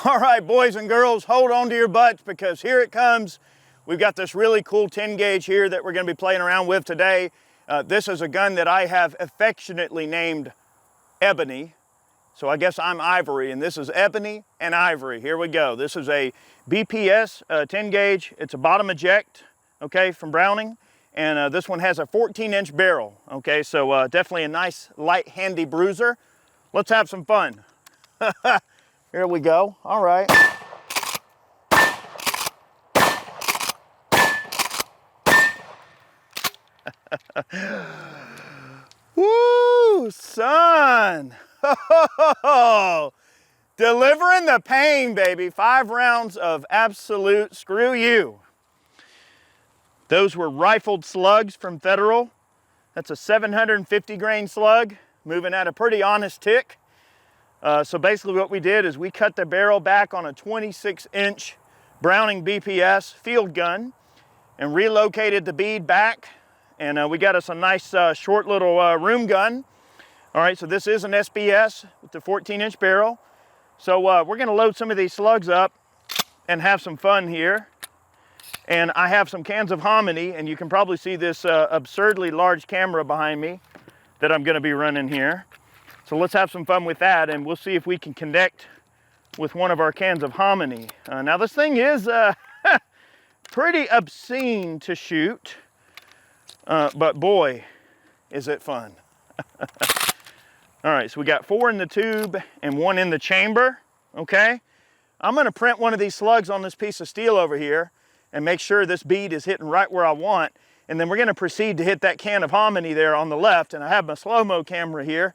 All right, boys and girls, hold on to your butts because here it comes. We've got this really cool 10 gauge here that we're going to be playing around with today. This is a gun that I have affectionately named Ebony. So I guess I'm Ivory, and this is Ebony and Ivory. Here we go. This is a BPS 10 gauge. It's a bottom eject, okay, from Browning. And this one has a 14-inch barrel, okay? So definitely a nice, light, handy bruiser. Let's have some fun. Here we go. All right. Woo, son. Delivering the pain, baby. 5 rounds of absolute screw you. Those were rifled slugs from Federal. That's a 750 grain slug, moving at a pretty honest tick. So basically what we did is we cut the barrel back on a 26-inch Browning BPS field gun and relocated the bead back. And we got us a nice short little room gun. All right, so this is an SBS with the 14-inch barrel. So we're gonna load some of these slugs up and have some fun here. And I have some cans of hominy, and you can probably see this absurdly large camera behind me that I'm gonna be running here. So let's have some fun with that, and we'll see if we can connect with one of our cans of hominy. Now this thing is pretty obscene to shoot, but boy, is it fun. All right, so we got 4 in the tube and 1 in the chamber, okay? I'm gonna print one of these slugs on this piece of steel over here and make sure this bead is hitting right where I want, and then we're gonna proceed to hit that can of hominy there on the left, and I have my slow-mo camera here.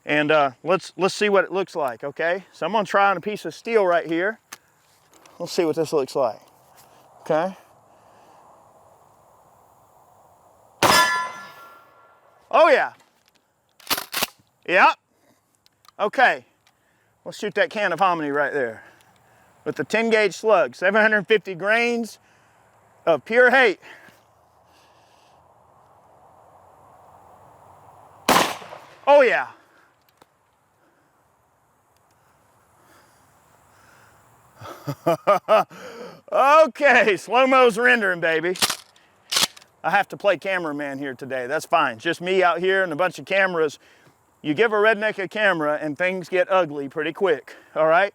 And let's see what it looks like, okay? So I'm gonna try on a piece of steel right here. Let's see what this looks like, okay? Oh yeah. Yep. Okay. Let's shoot that can of hominy right there with the 10 gauge slug, 750 grains of pure hate. Oh yeah. Okay, slow-mo's rendering, baby. I have to play cameraman here today. That's fine. Just me out here and a bunch of cameras. You give a redneck a camera and things get ugly pretty quick, all right?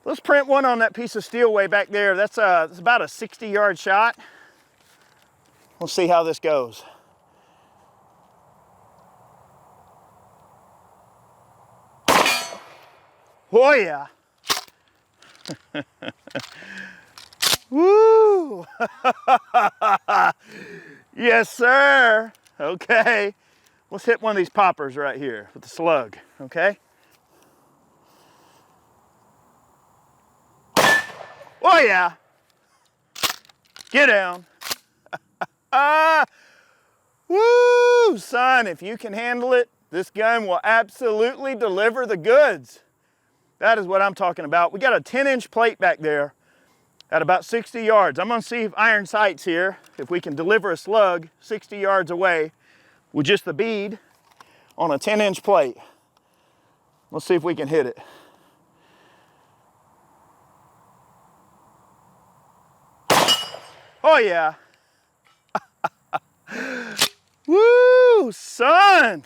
Let's print one on that piece of steel way back there. That's about a 60-yard shot. We'll see how this goes. Oh yeah. Woo! Yes, sir. Okay. Let's hit one of these poppers right here with the slug, okay? Oh yeah. Get down. Woo, son, if you can handle it, this gun will absolutely deliver the goods. That is what I'm talking about. We got a 10-inch plate back there at about 60 yards. I'm gonna see if iron sights here, if we can deliver a slug 60 yards away with just the bead on a 10-inch plate. Let's see if we can hit it. Oh yeah. Woo, son.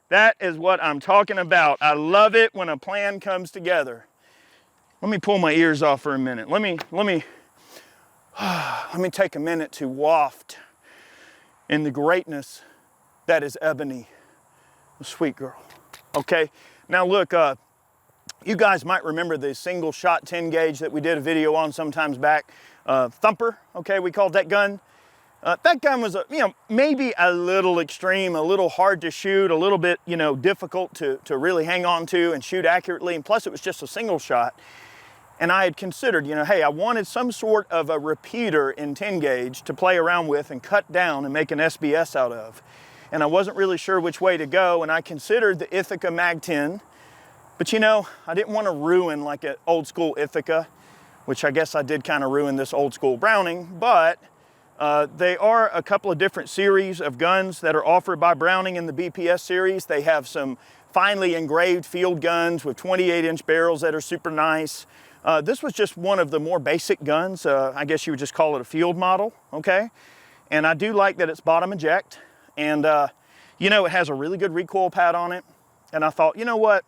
That is what I'm talking about. I love it when a plan comes together. Let me pull my ears off for a minute. Let me take a minute to waft in the greatness that is Ebony, the sweet girl. Okay, now look, you guys might remember the single shot 10 gauge that we did a video on sometimes back. Thumper, okay, we called that gun. That gun was, maybe a little extreme, a little hard to shoot, a little bit, difficult to really hang on to and shoot accurately. And plus it was just a single shot. And I had considered, hey, I wanted some sort of a repeater in 10 gauge to play around with and cut down and make an SBS out of. And I wasn't really sure which way to go. And I considered the Ithaca Mag 10, but I didn't want to ruin like an old school Ithaca, which I guess I did kind of ruin this old school Browning, but they are a couple of different series of guns that are offered by Browning in the BPS series. They have some finely engraved field guns with 28-inch barrels that are super nice. This was just one of the more basic guns. I guess you would just call it a field model, okay? And I do like that it's bottom eject. And, you know, it has a really good recoil pad on it. And I thought, you know what?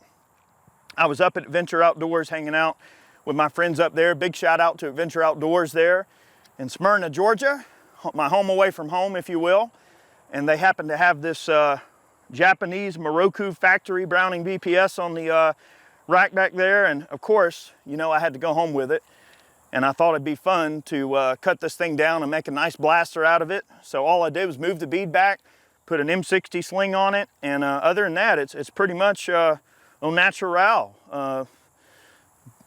I was up at Adventure Outdoors hanging out with my friends up there. Big shout out to Adventure Outdoors there in Smyrna, Georgia. My home away from home, if you will. And they happen to have this Japanese Moroku factory Browning BPS on the rack back there. And of course, you know, I had to go home with it. And I thought it'd be fun to cut this thing down and make a nice blaster out of it. So all I did was move the bead back, put an M60 sling on it. And other than that, it's pretty much au natural.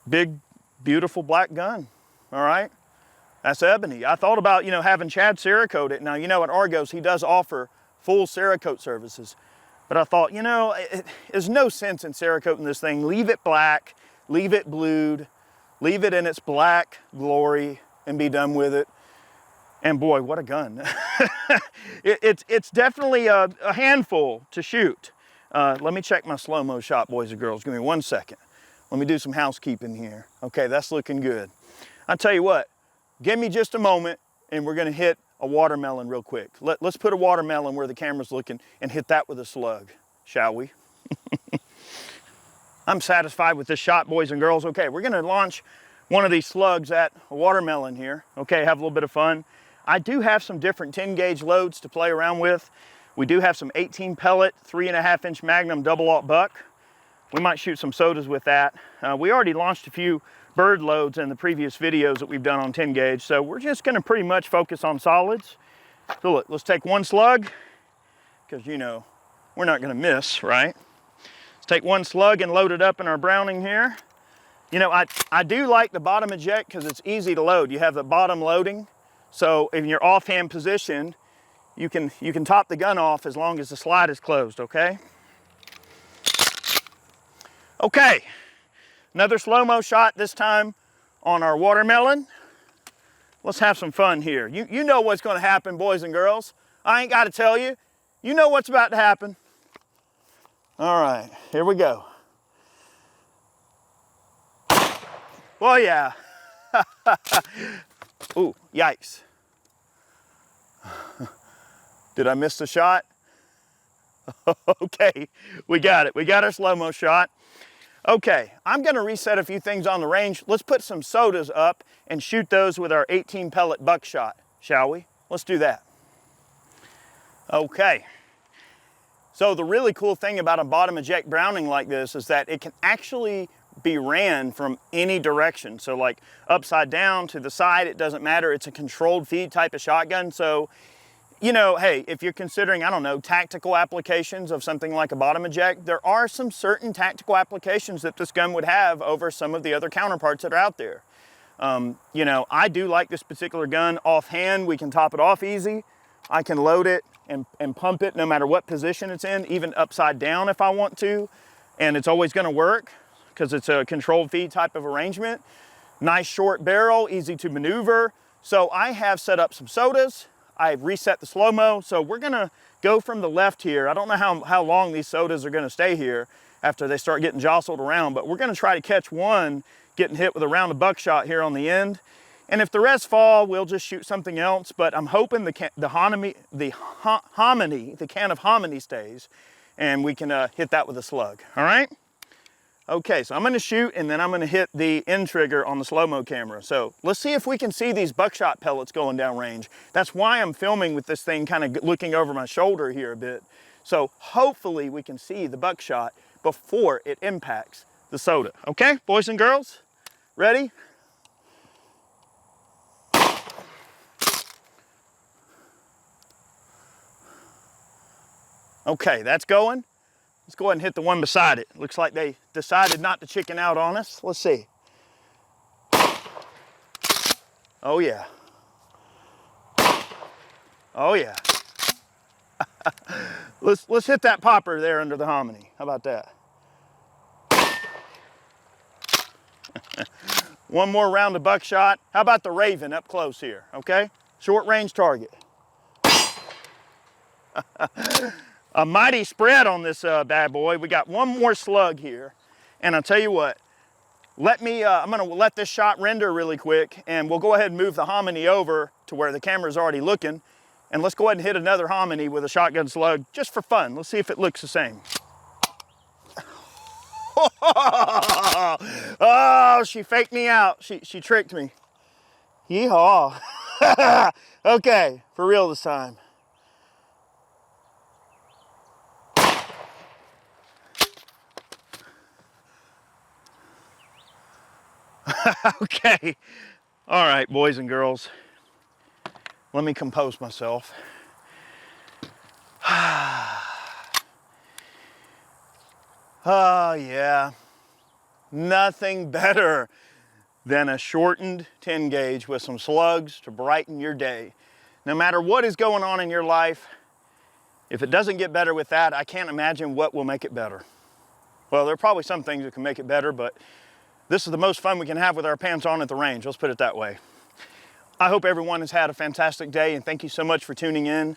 Big, beautiful black gun, all right? That's Ebony. I thought about, you know, having Chad Cerakote it. Now, you know, at Argos, he does offer full Cerakote services. But I thought, you know, there's no sense in Cerakoting this thing. Leave it black, leave it blued, leave it in its black glory, and be done with it. And boy, what a gun. It's definitely a handful to shoot. Let me check my slow-mo shot, boys and girls. Give me 1 second. Let me do some housekeeping here. Okay, that's looking good. I'll tell you what. Give me just a moment, and we're gonna hit a watermelon real quick. Let's put a watermelon where the camera's looking and hit that with a slug, shall we? I'm satisfied with this shot, boys and girls. Okay, we're gonna launch one of these slugs at a watermelon here. Okay, have a little bit of fun. I do have some different 10 gauge loads to play around with. We do have some 18 pellet, 3.5-inch Magnum double-aught buck. We might shoot some sodas with that. We already launched a few bird loads in the previous videos that we've done on 10 gauge. So we're just gonna pretty much focus on solids. So look, let's take one slug, because you know, we're not gonna miss, right? Let's take one slug and load it up in our Browning here. You know, I do like the bottom eject because it's easy to load. You have the bottom loading. So in your offhand position, you can top the gun off as long as the slide is closed, okay? Okay. Another slow-mo shot, this time on our watermelon. Let's have some fun here. You know what's gonna happen, boys and girls. I ain't gotta tell you. You know what's about to happen. All right, here we go. Well, yeah. Ooh, yikes. Did I miss the shot? Okay, we got it. We got our slow-mo shot. Okay, I'm gonna reset a few things on the range. Let's put some sodas up and shoot those with our 18 pellet buckshot, shall we? Let's do that. Okay. So the really cool thing about a bottom eject Browning like this is that it can actually be ran from any direction. So like upside down, to the side, it doesn't matter. It's a controlled feed type of shotgun. So, you know, hey, if you're considering, I don't know, tactical applications of something like a bottom eject, there are some certain tactical applications that this gun would have over some of the other counterparts that are out there. You know, I do like this particular gun offhand. We can top it off easy. I can load it and pump it no matter what position it's in, even upside down if I want to. And it's always gonna work because it's a controlled feed type of arrangement. Nice short barrel, easy to maneuver. So I have set up some sodas. I've reset the slow-mo, so we're gonna go from the left here. I don't know how long these sodas are gonna stay here after they start getting jostled around, but we're gonna try to catch one getting hit with a round of buckshot here on the end. And if the rest fall, we'll just shoot something else, but I'm hoping the can of hominy stays, and we can hit that with a slug, all right? Okay, so I'm gonna shoot and then I'm gonna hit the end trigger on the slow-mo camera. So let's see if we can see these buckshot pellets going down range. That's why I'm filming with this thing kind of looking over my shoulder here a bit. So hopefully we can see the buckshot before it impacts the soda. Okay, boys and girls, ready? Okay, that's going. Let's go ahead and hit the one beside it. Looks like they decided not to chicken out on us. Let's see. Oh yeah. Oh yeah. let's hit that popper there under the hominy. How about that? One more round of buckshot. How about the Raven up close here, okay? Short range target. A mighty spread on this bad boy. We got one more slug here. And I'll tell you what, I'm gonna let this shot render really quick, and we'll go ahead and move the hominy over to where the camera's already looking. And let's go ahead and hit another hominy with a shotgun slug just for fun. Let's see if it looks the same. Oh, she faked me out. She tricked me. Yeehaw. Okay, for real this time. Okay. All right, boys and girls. Let me compose myself. Oh, yeah. Nothing better than a shortened 10 gauge with some slugs to brighten your day. No matter what is going on in your life, if it doesn't get better with that, I can't imagine what will make it better. Well, there are probably some things that can make it better, but this is the most fun we can have with our pants on at the range. Let's put it that way. I hope everyone has had a fantastic day, and thank you so much for tuning in.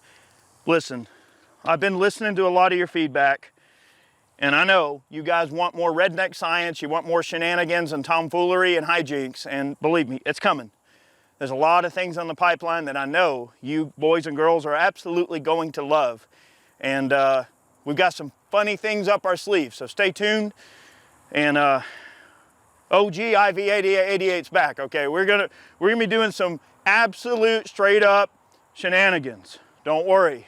Listen, I've been listening to a lot of your feedback, and I know you guys want more redneck science, you want more shenanigans and tomfoolery and hijinks, and believe me, it's coming. There's a lot of things on the pipeline that I know you boys and girls are absolutely going to love. And we've got some funny things up our sleeves, so stay tuned. And OG IV88's back, okay? We're gonna be doing some absolute straight up shenanigans. Don't worry.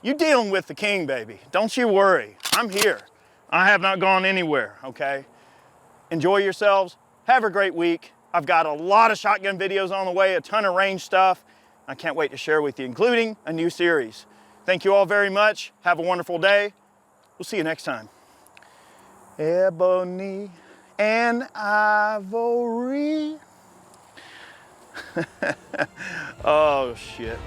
You dealing with the king, baby. Don't you worry. I'm here. I have not gone anywhere, okay? Enjoy yourselves. Have a great week. I've got a lot of shotgun videos on the way, a ton of range stuff. I can't wait to share with you, including a new series. Thank you all very much. Have a wonderful day. We'll see you next time. Ebony and ivory. Oh, shit.